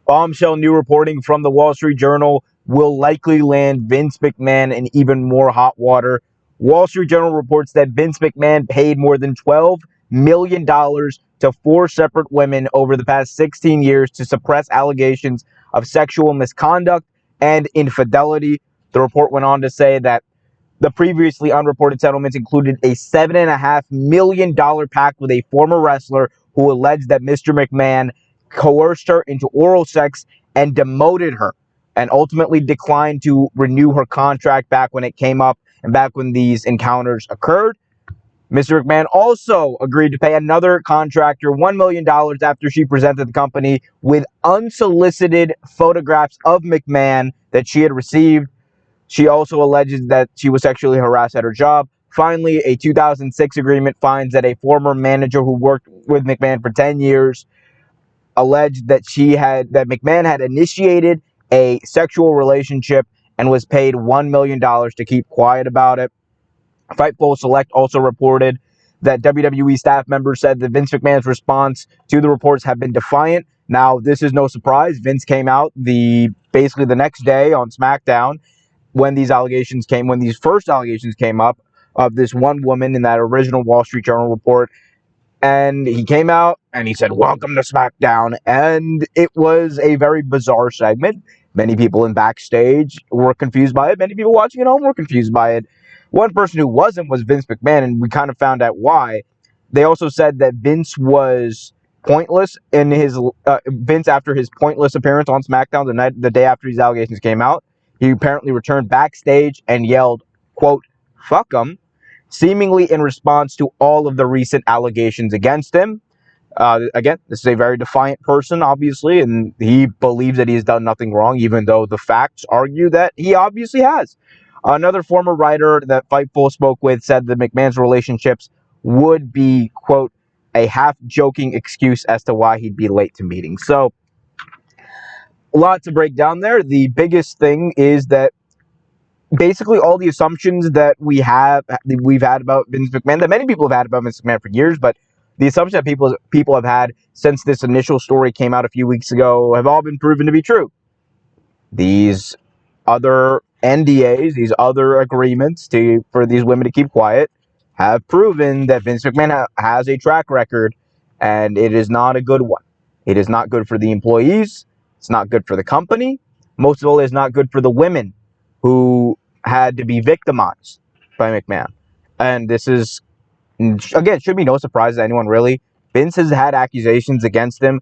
Bombshell new reporting from the Wall Street Journal will likely land Vince McMahon in even more hot water. Wall Street Journal reports that Vince McMahon paid more than $12 million to 4 separate women over the past 16 years to suppress allegations of sexual misconduct and infidelity. The report went on to say that the previously unreported settlements included a $7.5 million pact with a former wrestler who alleged that Mr. McMahon coerced her into oral sex and demoted her, and ultimately declined to renew her contract back when it came up and back when these encounters occurred. Mr. McMahon also agreed to pay another contractor $1 million after she presented the company with unsolicited photographs of McMahon that she had received. She also alleges that she was sexually harassed at her job. Finally, a 2006 agreement finds that a former manager who worked with McMahon for 10 years alleged that McMahon had initiated a sexual relationship and was paid $1 million to keep quiet about it. Fightful Select also reported that WWE staff members said that Vince McMahon's response to the reports have been defiant. Now, this is no surprise. Vince came out basically the next day on SmackDown when these first allegations came up of this one woman in that original Wall Street Journal report. And he came out and he said, "Welcome to SmackDown." And it was a very bizarre segment. Many people in backstage were confused by it. Many people watching at home were confused by it. One person who wasn't was Vince McMahon, and we kind of found out why. They also said that Vince was pointless in Vince, after his pointless appearance on SmackDown the day after these allegations came out. He apparently returned backstage and yelled, quote, "Fuck 'em," seemingly in response to all of the recent allegations against him. Again, this is a very defiant person, obviously, and he believes that he has done nothing wrong, even though the facts argue that he obviously has. Another former writer that Fightful spoke with said that McMahon's relationships would be, quote, a half-joking excuse as to why he'd be late to meetings. So, a lot to break down there. The biggest thing is that basically all the assumptions that we've had about Vince McMahon, that many people have had about Vince McMahon for years, but the assumptions that people have had since this initial story came out a few weeks ago have all been proven to be true. These other NDAs, these other agreements for these women to keep quiet, have proven that Vince McMahon has a track record, and it is not a good one. It is not good for the employees. It's not good for the company. Most of all, it's not good for the women who had to be victimized by McMahon. And this is, again, it should be no surprise to anyone, really. Vince has had accusations against him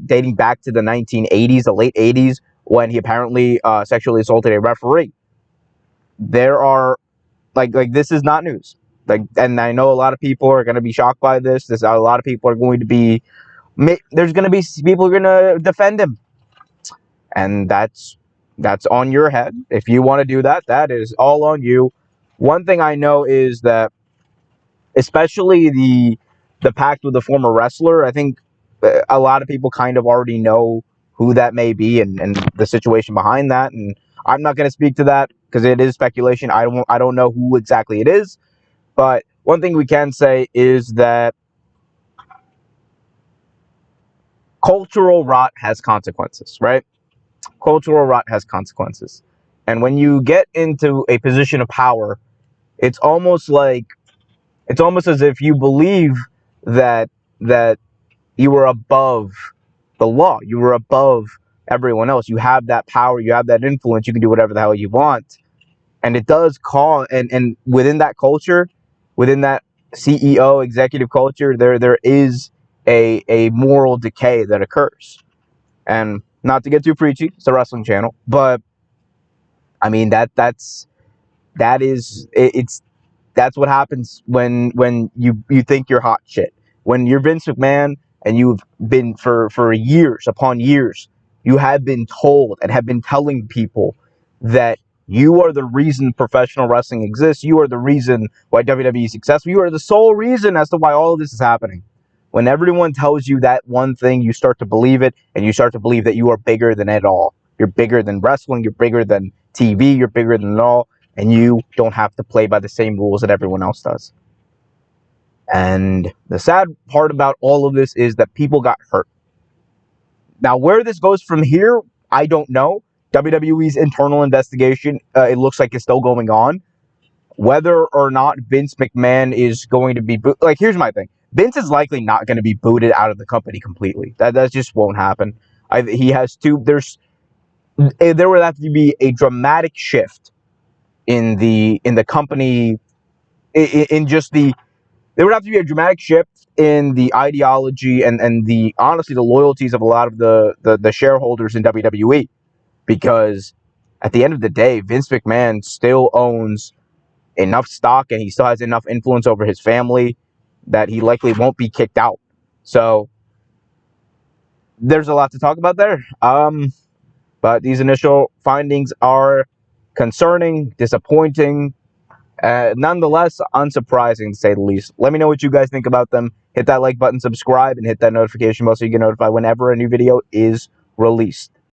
dating back to the 1980s, the late 80s, when he apparently sexually assaulted a referee. There are, this is not news. And I know a lot of people are going to be shocked by this. A lot of people are going to be, there's going to be people who are going to defend him. And that's on your head. If you want to do that, that is all on you. One thing I know is that, especially the pact with the former wrestler, I think a lot of people kind of already know who that may be and the situation behind that. And I'm not going to speak to that because it is speculation. I don't know who exactly it is. But one thing we can say is that cultural rot has consequences, right? Cultural rot has consequences. And when you get into a position of power, it's almost as if you believe that you were above the law. You were above everyone else. You have that power. You have that influence. You can do whatever the hell you want. And it does cause, and within that culture, within that CEO executive culture, there is a moral decay that occurs. And not to get too preachy, it's a wrestling channel, but I mean that's what happens when you think you're hot shit. When you're Vince McMahon and you've been for years upon years, you have been told and have been telling people that you are the reason professional wrestling exists. You are the reason why WWE is successful. You are the sole reason as to why all of this is happening. When everyone tells you that one thing, you start to believe it, and you start to believe that you are bigger than it all. You're bigger than wrestling. You're bigger than TV. You're bigger than it all, and you don't have to play by the same rules that everyone else does. And the sad part about all of this is that people got hurt. Now, where this goes from here, I don't know. WWE's internal investigation, it looks like it's still going on. Whether or not Vince McMahon is going to be like, here's my thing: Vince is likely not going to be booted out of the company completely. That just won't happen. He has to. There would have to be a dramatic shift in the company, in just the. There would have to be a dramatic shift in the ideology and the honestly the loyalties of a lot of the shareholders in WWE, because at the end of the day, Vince McMahon still owns enough stock and he still has enough influence over his family that he likely won't be kicked out. So there's a lot to talk about there. But these initial findings are concerning, disappointing, nonetheless unsurprising to say the least. Let me know what you guys think about them. Hit that like button, subscribe, and hit that notification bell so you get notified whenever a new video is released.